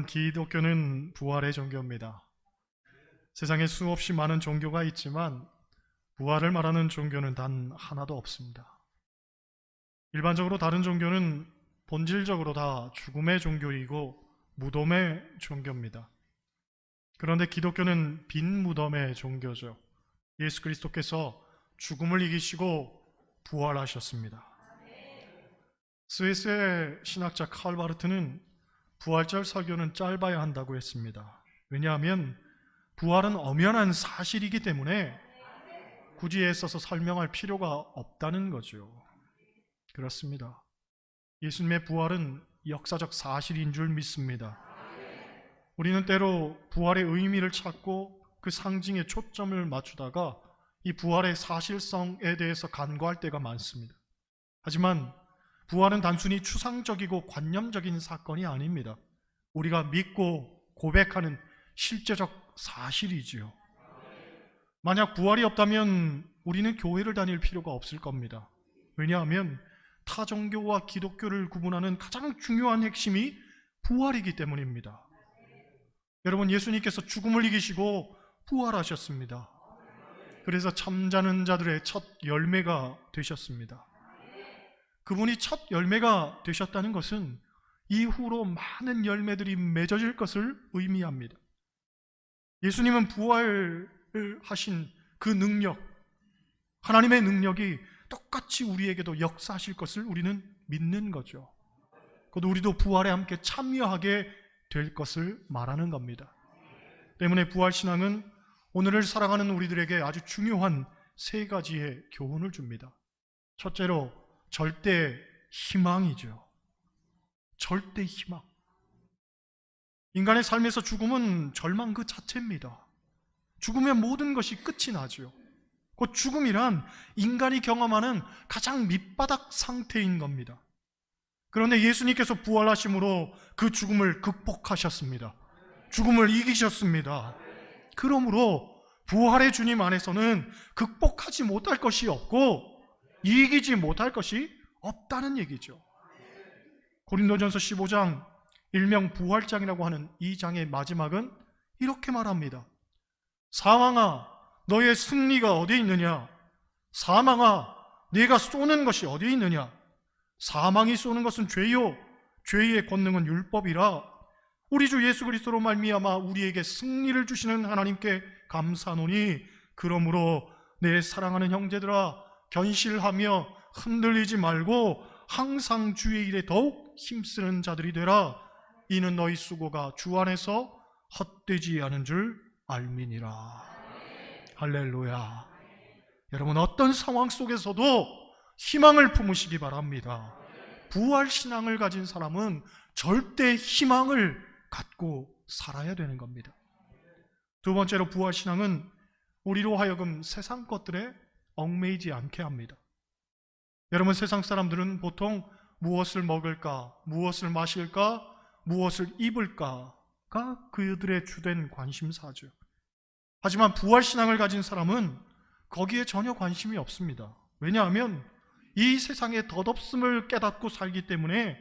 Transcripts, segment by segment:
여러분, 기독교는 부활의 종교입니다. 세상에 수없이 많은 종교가 있지만 부활을 말하는 종교는 단 하나도 없습니다. 일반적으로 다른 종교는 본질적으로 다 죽음의 종교이고 무덤의 종교입니다. 그런데 기독교는 빈 무덤의 종교죠. 예수 그리스도께서 죽음을 이기시고 부활하셨습니다. 스위스의 신학자 칼 바르트는 부활절 설교는 짧아야 한다고 했습니다. 왜냐하면 부활은 엄연한 사실이기 때문에 굳이 애써서 설명할 필요가 없다는 거죠. 그렇습니다. 예수님의 부활은 역사적 사실인 줄 믿습니다. 우리는 때로 부활의 의미를 찾고 그 상징에 초점을 맞추다가 이 부활의 사실성에 대해서 간과할 때가 많습니다. 하지만 부활은 단순히 추상적이고 관념적인 사건이 아닙니다. 우리가 믿고 고백하는 실제적 사실이지요. 만약 부활이 없다면 우리는 교회를 다닐 필요가 없을 겁니다. 왜냐하면 타 종교와 기독교를 구분하는 가장 중요한 핵심이 부활이기 때문입니다. 여러분, 예수님께서 죽음을 이기시고 부활하셨습니다. 그래서 잠자는 자들의 첫 열매가 되셨습니다. 그분이 첫 열매가 되셨다는 것은 이후로 많은 열매들이 맺어질 것을 의미합니다. 예수님은 부활을 하신 그 능력, 하나님의 능력이 똑같이 우리에게도 역사하실 것을 우리는 믿는 거죠. 그것도 우리도 부활에 함께 참여하게 될 것을 말하는 겁니다. 때문에 부활신앙은 오늘을 살아가는 우리들에게 아주 중요한 세 가지의 교훈을 줍니다. 첫째로 절대 희망이죠. 절대 희망. 인간의 삶에서 죽음은 절망 그 자체입니다. 죽으면 모든 것이 끝이 나죠. 그 죽음이란 인간이 경험하는 가장 밑바닥 상태인 겁니다. 그런데 예수님께서 부활하심으로 그 죽음을 극복하셨습니다. 죽음을 이기셨습니다. 그러므로 부활의 주님 안에서는 극복하지 못할 것이 없고 이기지 못할 것이 없다는 얘기죠. 고린도전서 15장, 일명 부활장이라고 하는 이 장의 마지막은 이렇게 말합니다. 사망아, 너의 승리가 어디에 있느냐? 사망아, 네가 쏘는 것이 어디에 있느냐? 사망이 쏘는 것은 죄요, 죄의 권능은 율법이라. 우리 주 예수 그리스도로 말미암아 우리에게 승리를 주시는 하나님께 감사하노니, 그러므로 내 사랑하는 형제들아, 견실하며 흔들리지 말고 항상 주의 일에 더욱 힘쓰는 자들이 되라. 이는 너희 수고가 주 안에서 헛되지 않은 줄 알미니라. 할렐루야. 여러분, 어떤 상황 속에서도 희망을 품으시기 바랍니다. 부활신앙을 가진 사람은 절대 희망을 갖고 살아야 되는 겁니다. 두 번째로 부활신앙은 우리로 하여금 세상 것들에 얽매이지 않게 합니다. 여러분, 세상 사람들은 보통 무엇을 먹을까, 무엇을 마실까, 무엇을 입을까가 그들의 주된 관심사죠. 하지만 부활신앙을 가진 사람은 거기에 전혀 관심이 없습니다. 왜냐하면 이 세상의 덧없음을 깨닫고 살기 때문에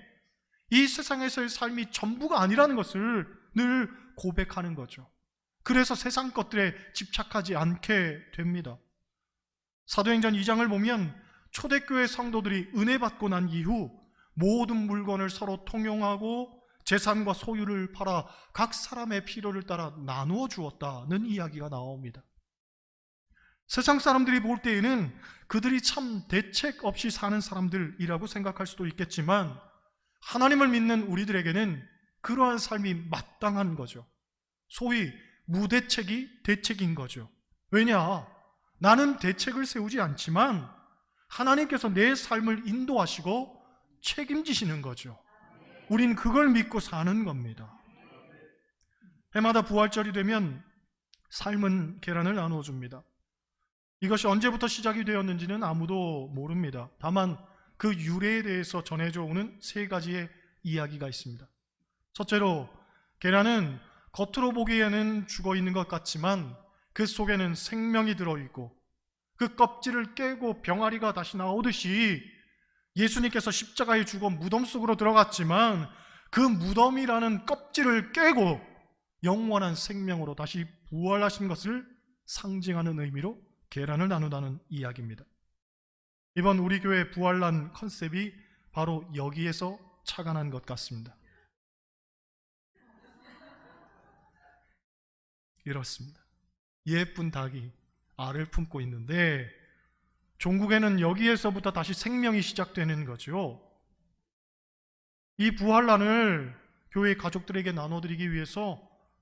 이 세상에서의 삶이 전부가 아니라는 것을 늘 고백하는 거죠. 그래서 세상 것들에 집착하지 않게 됩니다. 사도행전 2장을 보면 초대교회 성도들이 은혜 받고 난 이후 모든 물건을 서로 통용하고 재산과 소유를 팔아 각 사람의 필요를 따라 나누어 주었다는 이야기가 나옵니다. 세상 사람들이 볼 때에는 그들이 참 대책 없이 사는 사람들이라고 생각할 수도 있겠지만 하나님을 믿는 우리들에게는 그러한 삶이 마땅한 거죠. 소위 무대책이 대책인 거죠. 왜냐? 나는 대책을 세우지 않지만 하나님께서 내 삶을 인도하시고 책임지시는 거죠. 우린 그걸 믿고 사는 겁니다. 해마다 부활절이 되면 삶은 계란을 나누어줍니다. 이것이 언제부터 시작이 되었는지는 아무도 모릅니다. 다만 그 유래에 대해서 전해져 오는 세 가지의 이야기가 있습니다. 첫째로, 계란은 겉으로 보기에는 죽어 있는 것 같지만 그 속에는 생명이 들어있고 그 껍질을 깨고 병아리가 다시 나오듯이 예수님께서 십자가에 죽어 무덤 속으로 들어갔지만 그 무덤이라는 껍질을 깨고 영원한 생명으로 다시 부활하신 것을 상징하는 의미로 계란을 나누다는 이야기입니다. 이번 우리 교회 부활란 컨셉이 바로 여기에서 착안한 것 같습니다. 이렇습니다. 예쁜 닭이 알을 품고 있는데 종국에는 여기에서부터 다시 생명이 시작되는 거죠. 이 부활란을 교회 가족들에게 나눠드리기 위해서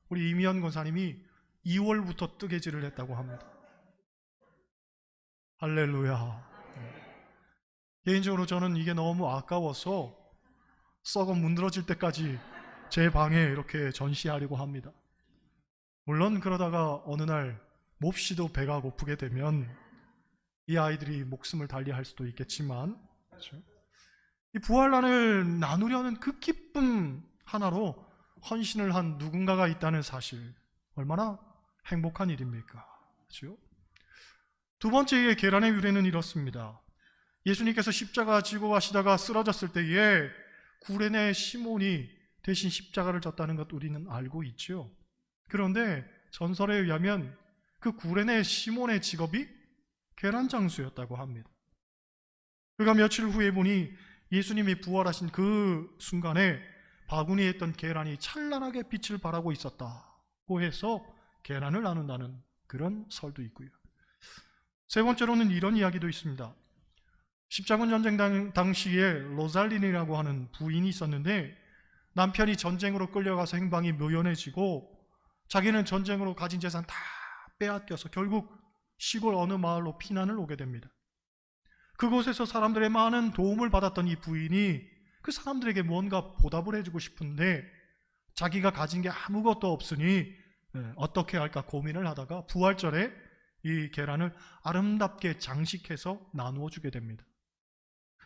우리 이미연 권사님이 2월부터 뜨개질을 했다고 합니다. 할렐루야. 개인적으로 저는 이게 너무 아까워서 썩어 문드러질 때까지 제 방에 이렇게 전시하려고 합니다. 물론 그러다가 어느 날 몹시도 배가 고프게 되면 이 아이들이 목숨을 달리할 수도 있겠지만, 그렇죠? 이 부활란을 나누려는 그 기쁨 하나로 헌신을 한 누군가가 있다는 사실, 얼마나 행복한 일입니까? 그렇죠? 두 번째의 계란의 유래는 이렇습니다. 예수님께서 십자가 지고 가시다가 쓰러졌을 때에 구레네 시몬이 대신 십자가를 졌다는 것 우리는 알고 있죠. 그런데 전설에 의하면 그 구레네 시몬의 직업이 계란장수였다고 합니다. 그가 며칠 후에 보니 예수님이 부활하신 그 순간에 바구니에 있던 계란이 찬란하게 빛을 발하고 있었다고 해서 계란을 나눈다는 그런 설도 있고요. 세 번째로는 이런 이야기도 있습니다. 십자군 전쟁 당시에 로잘린이라고 하는 부인이 있었는데 남편이 전쟁으로 끌려가서 행방이 묘연해지고 자기는 전쟁으로 가진 재산 다 빼앗겨서 결국 시골 어느 마을로 피난을 오게 됩니다. 그곳에서 사람들의 많은 도움을 받았던 이 부인이 그 사람들에게 뭔가 보답을 해주고 싶은데 자기가 가진 게 아무것도 없으니 어떻게 할까 고민을 하다가 부활절에 이 계란을 아름답게 장식해서 나누어 주게 됩니다.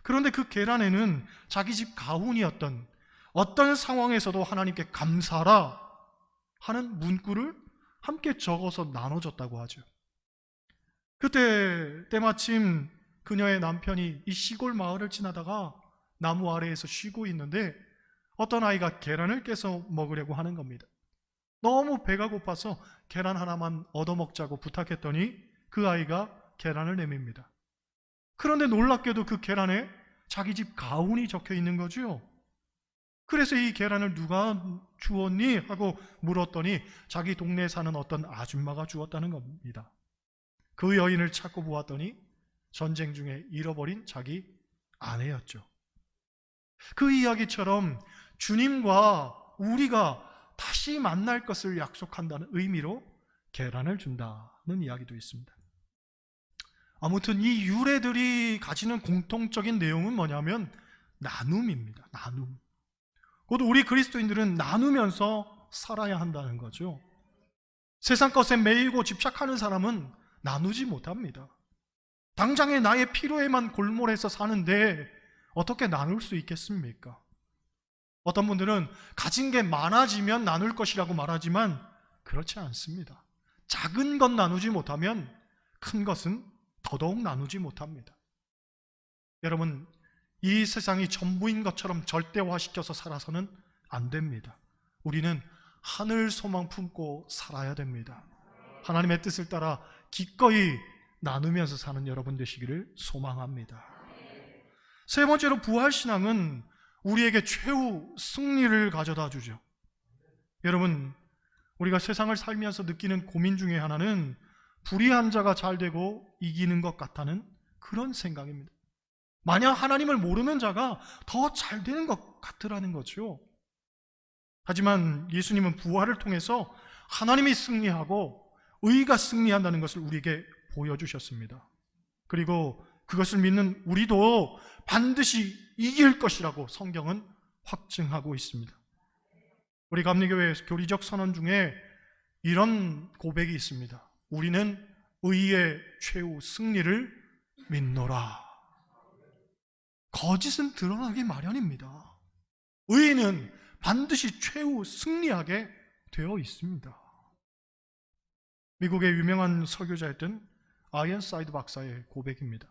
그런데 그 계란에는 자기 집 가훈이었던 어떤 상황에서도 하나님께 감사하라 하는 문구를 함께 적어서 나눠줬다고 하죠. 그때 때마침 그녀의 남편이 이 시골 마을을 지나다가 나무 아래에서 쉬고 있는데 어떤 아이가 계란을 깨서 먹으려고 하는 겁니다. 너무 배가 고파서 계란 하나만 얻어먹자고 부탁했더니 그 아이가 계란을 내밉니다. 그런데 놀랍게도 그 계란에 자기 집 가훈이 적혀 있는 거죠. 그래서 이 계란을 누가 주었니? 하고 물었더니 자기 동네에 사는 어떤 아줌마가 주었다는 겁니다. 그 여인을 찾고 보았더니 전쟁 중에 잃어버린 자기 아내였죠. 그 이야기처럼 주님과 우리가 다시 만날 것을 약속한다는 의미로 계란을 준다는 이야기도 있습니다. 아무튼 이 유래들이 가지는 공통적인 내용은 뭐냐면 나눔입니다. 나눔. 곧 우리 그리스도인들은 나누면서 살아야 한다는 거죠. 세상 것에 매이고 집착하는 사람은 나누지 못합니다. 당장의 나의 필요에만 골몰해서 사는데 어떻게 나눌 수 있겠습니까? 어떤 분들은 가진 게 많아지면 나눌 것이라고 말하지만 그렇지 않습니다. 작은 것 나누지 못하면 큰 것은 더더욱 나누지 못합니다. 여러분, 이 세상이 전부인 것처럼 절대화시켜서 살아서는 안 됩니다. 우리는 하늘 소망 품고 살아야 됩니다. 하나님의 뜻을 따라 기꺼이 나누면서 사는 여러분 되시기를 소망합니다. 세 번째로 부활신앙은 우리에게 최후 승리를 가져다 주죠. 여러분, 우리가 세상을 살면서 느끼는 고민 중에 하나는 불의한 자가 잘 되고 이기는 것 같다는 그런 생각입니다. 만약 하나님을 모르는 자가 더 잘 되는 것 같으라는 거죠. 하지만 예수님은 부활을 통해서 하나님이 승리하고 의가 승리한다는 것을 우리에게 보여주셨습니다. 그리고 그것을 믿는 우리도 반드시 이길 것이라고 성경은 확증하고 있습니다. 우리 감리교회 교리적 선언 중에 이런 고백이 있습니다. 우리는 의의 최후 승리를 믿노라. 거짓은 드러나기 마련입니다. 의는 반드시 최후 승리하게 되어 있습니다. 미국의 유명한 설교자였던 아이언사이드 박사의 고백입니다.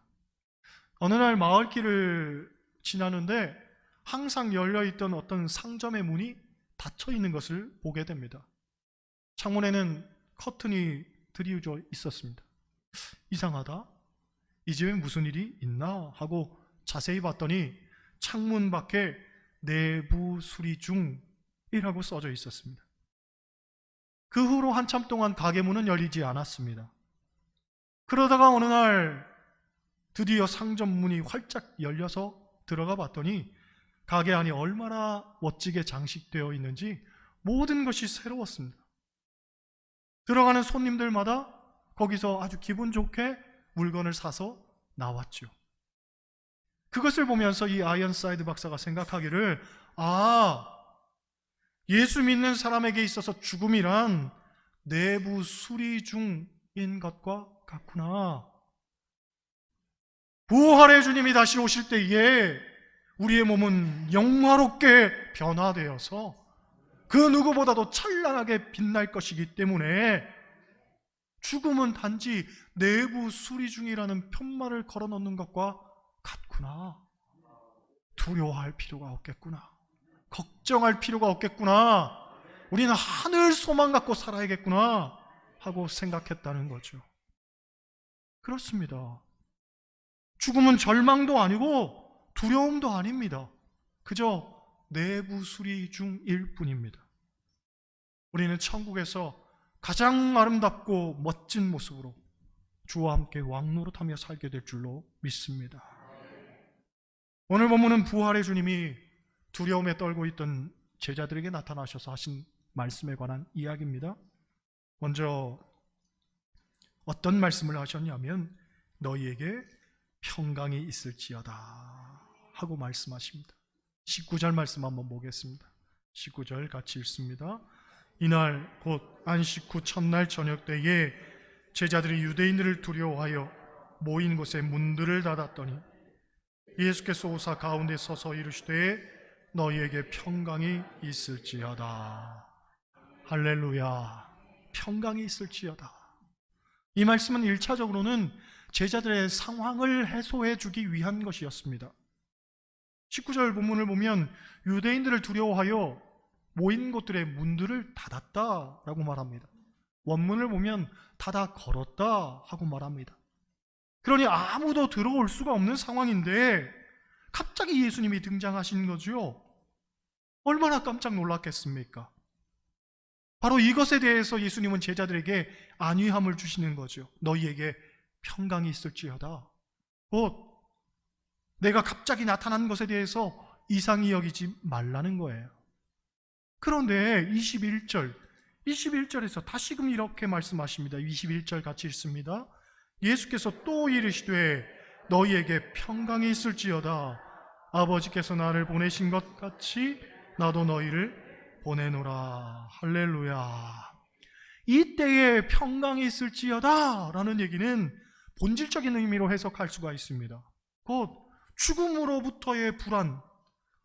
어느 날 마을길을 지나는데 항상 열려있던 어떤 상점의 문이 닫혀 있는 것을 보게 됩니다. 창문에는 커튼이 드리워져 있었습니다. 이상하다. 이 집에 무슨 일이 있나 하고 자세히 봤더니 창문 밖에 내부 수리 중이라고 써져 있었습니다. 그 후로 한참 동안 가게 문은 열리지 않았습니다. 그러다가 어느 날 드디어 상점 문이 활짝 열려서 들어가 봤더니 가게 안이 얼마나 멋지게 장식되어 있는지 모든 것이 새로웠습니다. 들어가는 손님들마다 거기서 아주 기분 좋게 물건을 사서 나왔죠. 그것을 보면서 이 아이언사이드 박사가 생각하기를, 예수 믿는 사람에게 있어서 죽음이란 내부 수리 중인 것과 같구나. 부활의 주님이 다시 오실 때에 우리의 몸은 영화롭게 변화되어서 그 누구보다도 찬란하게 빛날 것이기 때문에 죽음은 단지 내부 수리 중이라는 편말을 걸어놓는 것과 같구나. 두려워할 필요가 없겠구나. 걱정할 필요가 없겠구나. 우리는 하늘 소망 갖고 살아야겠구나 하고 생각했다는 거죠. 그렇습니다. 죽음은 절망도 아니고 두려움도 아닙니다. 그저 내부 수리 중일 뿐입니다. 우리는 천국에서 가장 아름답고 멋진 모습으로 주와 함께 왕노릇하며 살게 될 줄로 믿습니다. 오늘 본문은 부활의 주님이 두려움에 떨고 있던 제자들에게 나타나셔서 하신 말씀에 관한 이야기입니다. 먼저 어떤 말씀을 하셨냐면 너희에게 평강이 있을지어다 하고 말씀하십니다. 19절 말씀 한번 보겠습니다. 19절 같이 읽습니다. 이날 곧 안식 후 첫날 저녁 때에 제자들이 유대인들을 두려워하여 모인 곳에 문들을 닫았더니 예수께서 오사 가운데 서서 이르시되 너희에게 평강이 있을지어다. 할렐루야. 평강이 있을지어다. 이 말씀은 1차적으로는 제자들의 상황을 해소해 주기 위한 것이었습니다. 19절 본문을 보면 유대인들을 두려워하여 모인 곳들의 문들을 닫았다라고 말합니다. 원문을 보면 닫아 걸었다 하고 말합니다. 그러니 아무도 들어올 수가 없는 상황인데 갑자기 예수님이 등장하신 거죠. 얼마나 깜짝 놀랐겠습니까? 바로 이것에 대해서 예수님은 제자들에게 안위함을 주시는 거죠. 너희에게 평강이 있을지어다. 곧 내가 갑자기 나타난 것에 대해서 이상히 여기지 말라는 거예요. 그런데 21절에서 다시금 이렇게 말씀하십니다. 21절 같이 읽습니다. 예수께서 또 이르시되 너희에게 평강이 있을지어다. 아버지께서 나를 보내신 것 같이 나도 너희를 보내노라. 할렐루야. 이때에 평강이 있을지어다 라는 얘기는 본질적인 의미로 해석할 수가 있습니다. 곧 죽음으로부터의 불안,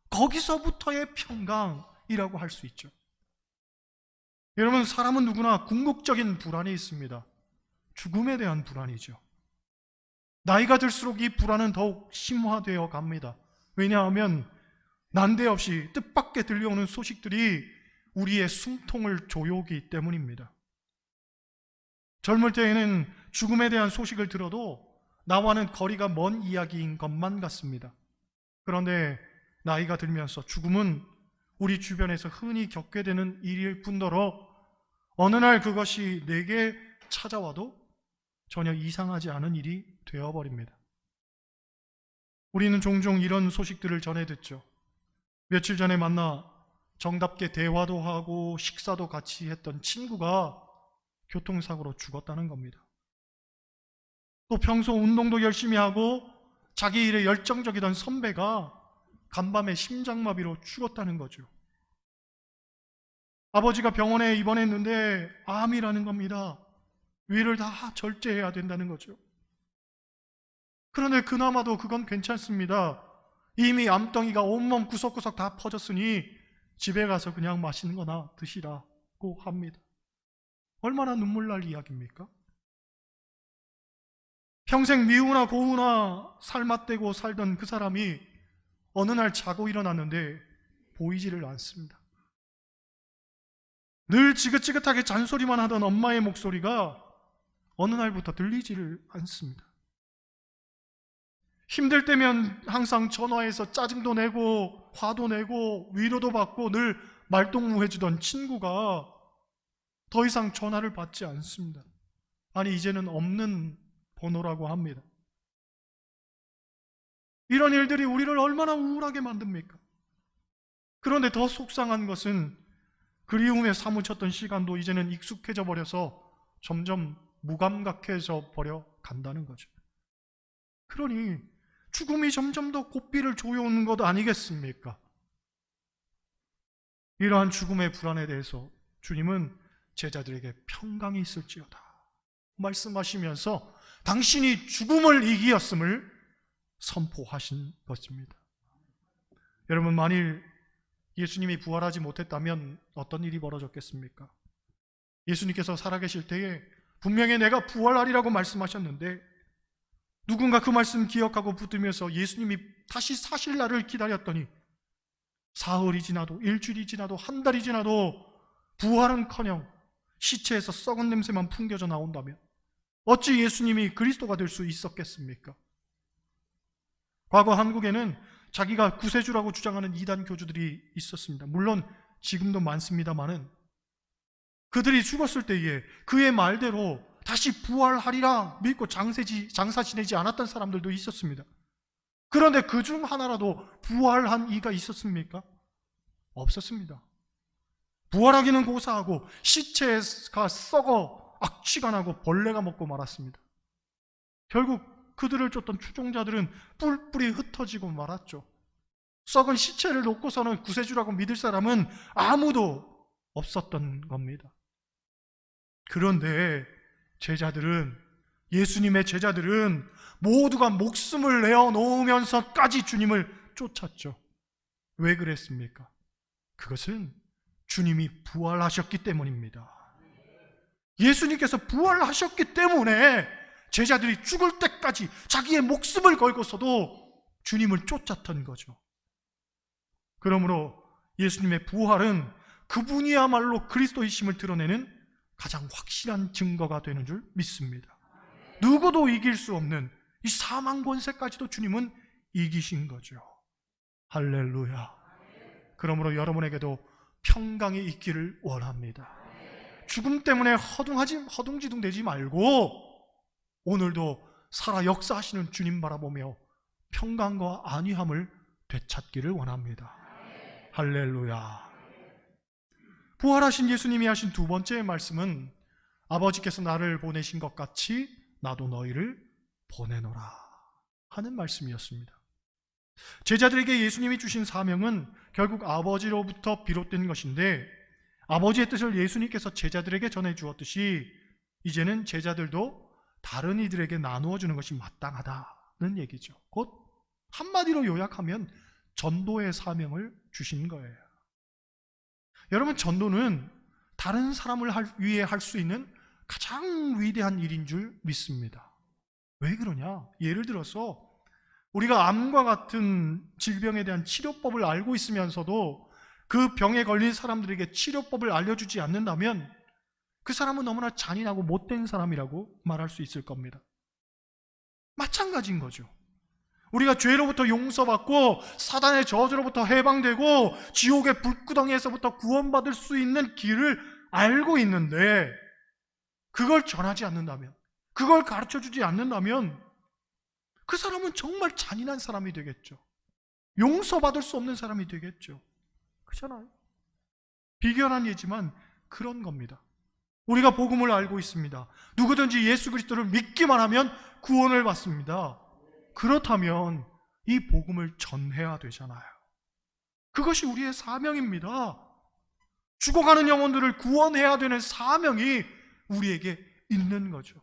거기서부터의 평강이라고 할 수 있죠. 여러분, 사람은 누구나 궁극적인 불안이 있습니다. 죽음에 대한 불안이죠. 나이가 들수록 이 불안은 더욱 심화되어 갑니다. 왜냐하면 난데없이 뜻밖의 들려오는 소식들이 우리의 숨통을 조여오기 때문입니다. 젊을 때에는 죽음에 대한 소식을 들어도 나와는 거리가 먼 이야기인 것만 같습니다. 그런데 나이가 들면서 죽음은 우리 주변에서 흔히 겪게 되는 일일 뿐더러 어느 날 그것이 내게 찾아와도 전혀 이상하지 않은 일이 되어버립니다. 우리는 종종 이런 소식들을 전해 듣죠. 며칠 전에 만나 정답게 대화도 하고 식사도 같이 했던 친구가 교통사고로 죽었다는 겁니다. 또 평소 운동도 열심히 하고 자기 일에 열정적이던 선배가 간밤에 심장마비로 죽었다는 거죠. 아버지가 병원에 입원했는데 암이라는 겁니다. 위를 다 절제해야 된다는 거죠. 그런데 그나마도 그건 괜찮습니다. 이미 암덩이가 온몸 구석구석 다 퍼졌으니 집에 가서 그냥 맛있는 거나 드시라고 합니다. 얼마나 눈물 날 이야기입니까? 평생 미우나 고우나 살맛대고 살던 그 사람이 어느 날 자고 일어났는데 보이지를 않습니다. 늘 지긋지긋하게 잔소리만 하던 엄마의 목소리가 어느 날부터 들리지를 않습니다. 힘들 때면 항상 전화해서 짜증도 내고 화도 내고 위로도 받고 늘 말동무해주던 친구가 더 이상 전화를 받지 않습니다. 아니, 이제는 없는 번호라고 합니다. 이런 일들이 우리를 얼마나 우울하게 만듭니까? 그런데 더 속상한 것은 그리움에 사무쳤던 시간도 이제는 익숙해져 버려서 점점 무감각해져 버려 간다는 거죠. 그러니 죽음이 점점 더 고삐를 조여오는 것 아니겠습니까? 이러한 죽음의 불안에 대해서 주님은 제자들에게 평강이 있을지어다 말씀하시면서 당신이 죽음을 이기었음을 선포하신 것입니다. 여러분, 만일 예수님이 부활하지 못했다면 어떤 일이 벌어졌겠습니까? 예수님께서 살아계실 때에 분명히 내가 부활하리라고 말씀하셨는데 누군가 그 말씀 기억하고 붙들면서 예수님이 다시 사실 날을 기다렸더니 사흘이 지나도 일주일이 지나도 한 달이 지나도 부활은커녕 시체에서 썩은 냄새만 풍겨져 나온다면 어찌 예수님이 그리스도가 될 수 있었겠습니까? 과거 한국에는 자기가 구세주라고 주장하는 이단 교주들이 있었습니다. 물론 지금도 많습니다마는 그들이 죽었을 때에 그의 말대로 다시 부활하리라 믿고 장사 지내지 않았던 사람들도 있었습니다. 그런데 그 중 하나라도 부활한 이가 있었습니까? 없었습니다. 부활하기는 고사하고 시체가 썩어 악취가 나고 벌레가 먹고 말았습니다. 결국 그들을 쫓던 추종자들은 뿔뿔이 흩어지고 말았죠. 썩은 시체를 놓고서는 구세주라고 믿을 사람은 아무도 없었던 겁니다. 그런데 예수님의 제자들은 모두가 목숨을 내어 놓으면서까지 주님을 쫓았죠. 왜 그랬습니까? 그것은 주님이 부활하셨기 때문입니다. 예수님께서 부활하셨기 때문에 제자들이 죽을 때까지 자기의 목숨을 걸고서도 주님을 쫓았던 거죠. 그러므로 예수님의 부활은 그분이야말로 그리스도이심을 드러내는 가장 확실한 증거가 되는 줄 믿습니다. 누구도 이길 수 없는 이 사망 권세까지도 주님은 이기신 거죠. 할렐루야. 그러므로 여러분에게도 평강이 있기를 원합니다. 죽음 때문에 허둥지둥 되지 말고 오늘도 살아 역사하시는 주님 바라보며 평강과 안위함을 되찾기를 원합니다. 할렐루야. 부활하신 예수님이 하신 두 번째 말씀은 아버지께서 나를 보내신 것 같이 나도 너희를 보내노라 하는 말씀이었습니다. 제자들에게 예수님이 주신 사명은 결국 아버지로부터 비롯된 것인데 아버지의 뜻을 예수님께서 제자들에게 전해주었듯이 이제는 제자들도 다른 이들에게 나누어 주는 것이 마땅하다는 얘기죠. 곧 한마디로 요약하면 전도의 사명을 주신 거예요. 여러분, 전도는 다른 사람을 위해 할 수 있는 가장 위대한 일인 줄 믿습니다. 왜 그러냐? 예를 들어서 우리가 암과 같은 질병에 대한 치료법을 알고 있으면서도 그 병에 걸린 사람들에게 치료법을 알려주지 않는다면 그 사람은 너무나 잔인하고 못된 사람이라고 말할 수 있을 겁니다. 마찬가지인 거죠. 우리가 죄로부터 용서받고 사단의 저주로부터 해방되고 지옥의 불구덩이에서부터 구원받을 수 있는 길을 알고 있는데 그걸 전하지 않는다면, 그걸 가르쳐주지 않는다면 그 사람은 정말 잔인한 사람이 되겠죠. 용서받을 수 없는 사람이 되겠죠. 그렇잖아요. 비견한 예지만 그런 겁니다. 우리가 복음을 알고 있습니다. 누구든지 예수 그리스도를 믿기만 하면 구원을 받습니다. 그렇다면 이 복음을 전해야 되잖아요. 그것이 우리의 사명입니다. 죽어가는 영혼들을 구원해야 되는 사명이 우리에게 있는 거죠.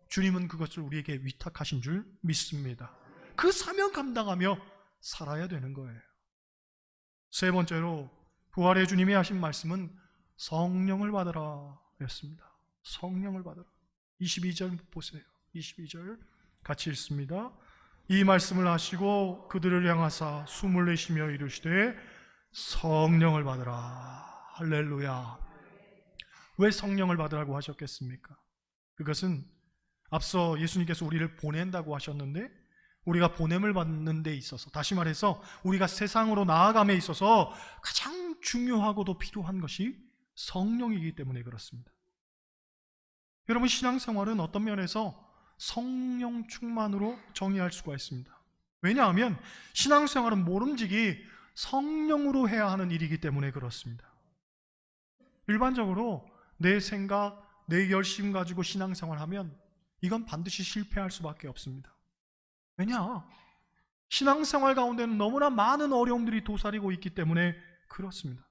주님은 그것을 우리에게 위탁하신 줄 믿습니다. 그 사명 감당하며 살아야 되는 거예요. 세 번째로 부활의 주님이 하신 말씀은 성령을 받으라 였습니다. 성령을 받으라. 22절 보세요. 22절 같이 읽습니다. 이 말씀을 하시고 그들을 향하사 숨을 내쉬며 이르시되 성령을 받으라. 할렐루야. 왜 성령을 받으라고 하셨겠습니까? 그것은 앞서 예수님께서 우리를 보낸다고 하셨는데, 우리가 보냄을 받는 데 있어서, 다시 말해서 우리가 세상으로 나아감에 있어서 가장 중요하고도 필요한 것이 성령이기 때문에 그렇습니다. 여러분, 신앙생활은 어떤 면에서 성령 충만으로 정의할 수가 있습니다. 왜냐하면 신앙생활은 모름지기 성령으로 해야 하는 일이기 때문에 그렇습니다. 일반적으로 내 생각, 내 열심 가지고 신앙생활하면 이건 반드시 실패할 수밖에 없습니다. 왜냐? 신앙생활 가운데는 너무나 많은 어려움들이 도사리고 있기 때문에 그렇습니다.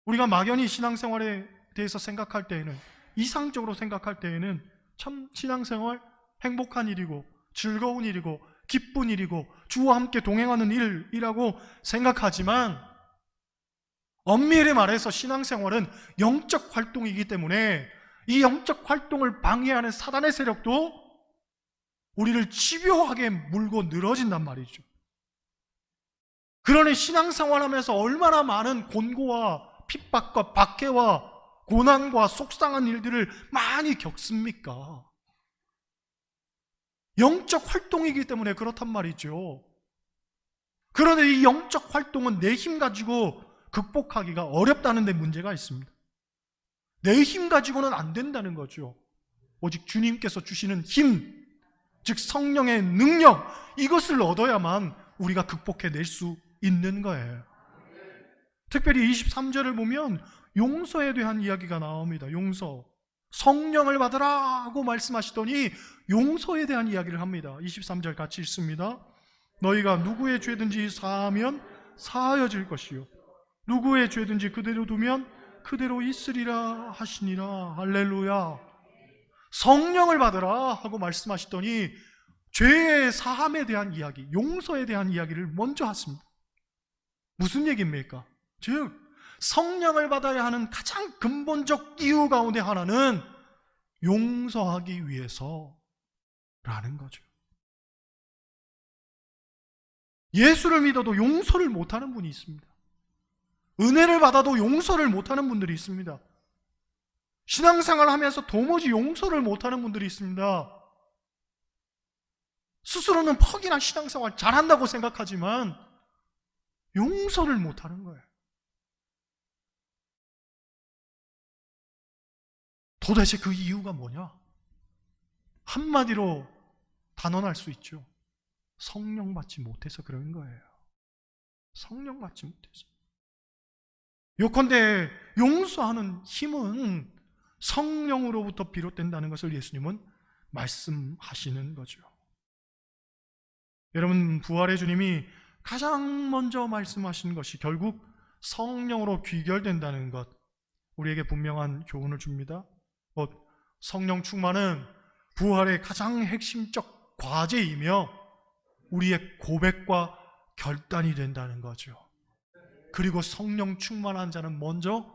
우리가 막연히 신앙생활에 대해서 생각할 때에는, 이상적으로 생각할 때에는 참 신앙생활 행복한 일이고 즐거운 일이고 기쁜 일이고 주와 함께 동행하는 일이라고 생각하지만, 엄밀히 말해서 신앙생활은 영적 활동이기 때문에 이 영적 활동을 방해하는 사단의 세력도 우리를 집요하게 물고 늘어진단 말이죠. 그러니 신앙생활하면서 얼마나 많은 곤고와 핍박과 박해와 고난과 속상한 일들을 많이 겪습니까? 영적 활동이기 때문에 그렇단 말이죠. 그런데 이 영적 활동은 내 힘 가지고 극복하기가 어렵다는 데 문제가 있습니다. 내 힘 가지고는 안 된다는 거죠. 오직 주님께서 주시는 힘, 즉 성령의 능력, 이것을 얻어야만 우리가 극복해낼 수 있는 거예요. 특별히 23절을 보면 용서에 대한 이야기가 나옵니다. 용서. 성령을 받으라 하고 말씀하시더니 용서에 대한 이야기를 합니다. 23절 같이 읽습니다. 너희가 누구의 죄든지 사하면 사하여질 것이요 누구의 죄든지 그대로 두면 그대로 있으리라 하시니라. 할렐루야. 성령을 받으라 하고 말씀하시더니 죄의 사함에 대한 이야기, 용서에 대한 이야기를 먼저 하십니다. 무슨 얘기입니까? 즉 성령을 받아야 하는 가장 근본적 이유 가운데 하나는 용서하기 위해서라는 거죠. 예수를 믿어도 용서를 못하는 분이 있습니다. 은혜를 받아도 용서를 못하는 분들이 있습니다. 신앙생활을 하면서 도무지 용서를 못하는 분들이 있습니다. 스스로는 퍽이나 신앙생활 잘한다고 생각하지만 용서를 못하는 거예요. 도대체 그 이유가 뭐냐? 한마디로 단언할 수 있죠. 성령 받지 못해서 그런 거예요. 성령 받지 못해서. 요컨대 용서하는 힘은 성령으로부터 비롯된다는 것을 예수님은 말씀하시는 거죠. 여러분, 부활의 주님이 가장 먼저 말씀하신 것이 결국 성령으로 귀결된다는 것, 우리에게 분명한 교훈을 줍니다. 성령 충만은 부활의 가장 핵심적 과제이며 우리의 고백과 결단이 된다는 거죠. 그리고 성령 충만한 자는 먼저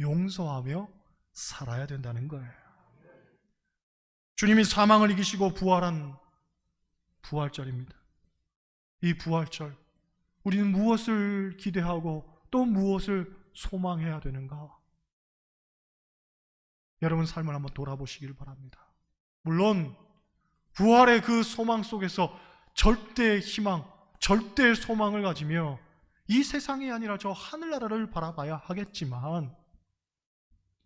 용서하며 살아야 된다는 거예요. 주님이 사망을 이기시고 부활한 부활절입니다. 이 부활절, 우리는 무엇을 기대하고 또 무엇을 소망해야 되는가? 여러분 삶을 한번 돌아보시길 바랍니다. 물론 부활의 그 소망 속에서 절대 희망, 절대 소망을 가지며 이 세상이 아니라 저 하늘나라를 바라봐야 하겠지만,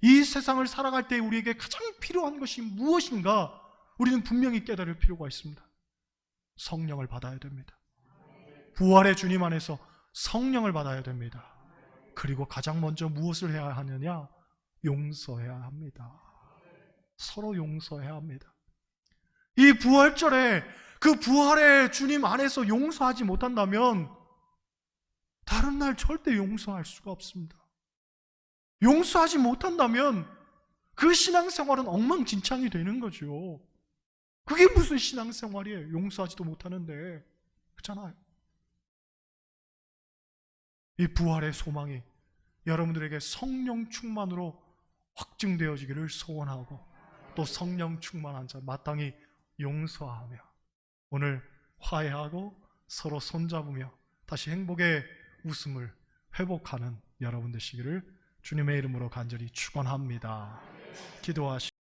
이 세상을 살아갈 때 우리에게 가장 필요한 것이 무엇인가 우리는 분명히 깨달을 필요가 있습니다. 성령을 받아야 됩니다. 부활의 주님 안에서 성령을 받아야 됩니다. 그리고 가장 먼저 무엇을 해야 하느냐? 용서해야 합니다. 서로 용서해야 합니다. 이 부활절에 그 부활의 주님 안에서 용서하지 못한다면 다른 날 절대 용서할 수가 없습니다. 용서하지 못한다면 그 신앙생활은 엉망진창이 되는 거죠. 그게 무슨 신앙생활이에요? 용서하지도 못하는데. 그렇잖아요. 이 부활의 소망이 여러분들에게 성령 충만으로 확증되어지기를 소원하고, 또 성령 충만한 자 마땅히 용서하며 오늘 화해하고 서로 손잡으며 다시 행복의 웃음을 회복하는 여러분 되시기를 주님의 이름으로 간절히 축원합니다. 기도하시